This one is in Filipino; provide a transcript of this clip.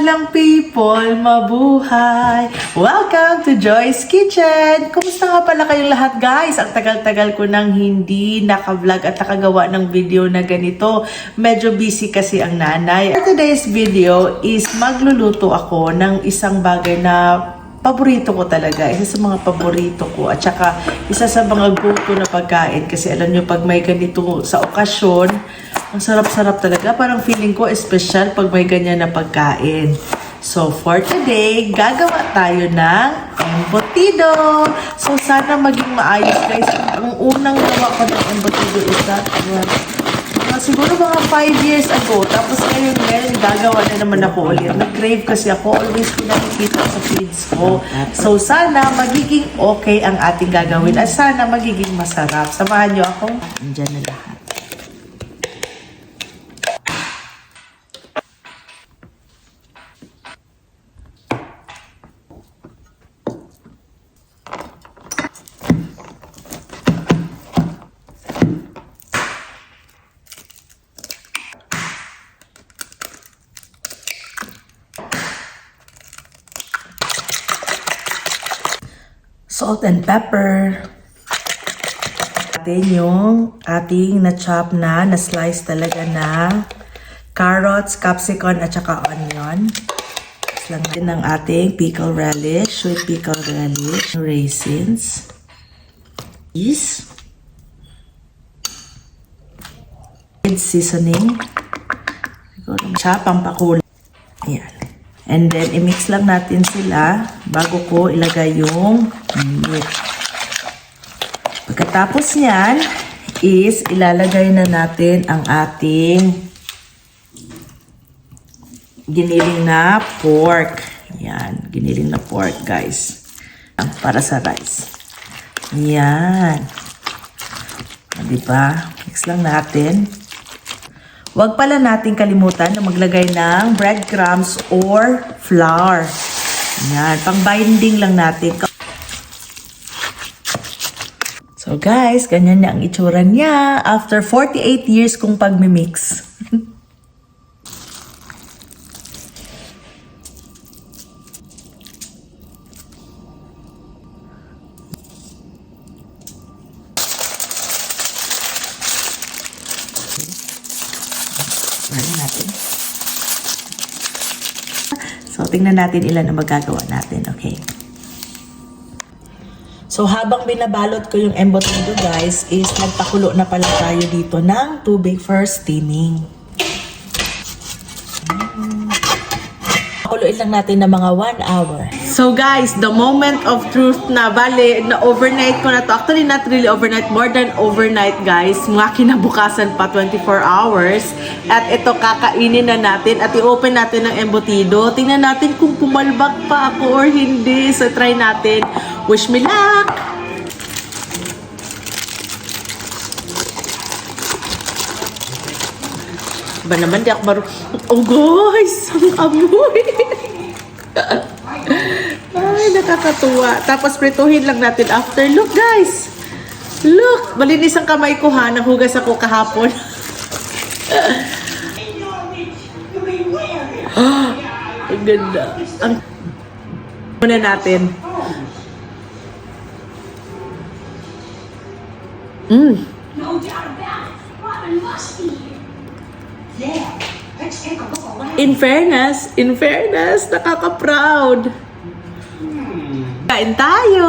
Madlang people, mabuhay! Welcome to Joy's Kitchen! Kumusta nga pala kayong lahat guys? Ang tagal-tagal ko nang hindi naka-vlog at nakagawa ng video na ganito. Medyo busy kasi ang nanay. For today's video is magluluto ako ng isang bagay na paborito ko talaga. Isa sa mga paborito ko. At saka isa sa mga go-to na pagkain. Kasi alam nyo, pag may ganito sa okasyon, ang sarap-sarap talaga. Parang feeling ko special pag may ganyan na pagkain. So, for today, gagawa tayo ng embutido. So, sana maging maayos guys. Ang unang gawa ko ng embutido is that siguro mga 5 years ago. Tapos ngayon gagawa na naman ako ulit. Nag-crave kasi ako. Always ko nakikita sa feeds ko. So, sana magiging okay ang ating gagawin. At sana magiging masarap. Samahan nyo ako. Andyan na lahat. Salt and pepper. Atin yung ating na-chop na-slice talaga na carrots, capsicum, at saka onion. Tapos lang natin ang ating pickle relish, sweet pickle relish, raisins, cheese, seasoning, siya, pampakulay. Ayan. And then, i-mix lang natin sila bago ko ilagay yung meat. Pagkatapos niyan, is ilalagay na natin ang ating giniling na pork. Yan, giniling na pork, guys. Para sa rice. Yan. Diba? Mix lang natin. Huwag pala natin kalimutan na maglagay ng breadcrumbs or flour. Yan, pang-binding lang natin. So guys, ganyan na ang itsura niya after 48 years kong pagmimix. Natin. So, tingnan natin ilan ang magagawa natin. Okay. So, habang binabalot ko yung embutido, guys, is nagpakulo na pala tayo dito ng tubig for steaming. Pakuluin lang natin ng mga 1 hour. So guys, the moment of truth na bale, na overnight ko na to. Actually, not really overnight, more than overnight guys. Mga kinabukasan pa, 24 hours. At ito, kakainin na natin at i-open natin ng embutido. Tingnan natin kung pumalbak pa ako or hindi. So try natin. Wish me luck! Ba naman, di ako oh guys! Ang amoy! Ay, nakakatuwa. Tapos prituhin lang natin after. Look guys! Look! Malinis ang kamay ko ha. Nahugas ako kahapon. Ang ganda. Ang muna natin. In fairness, nakaka-proud. Kain tayo!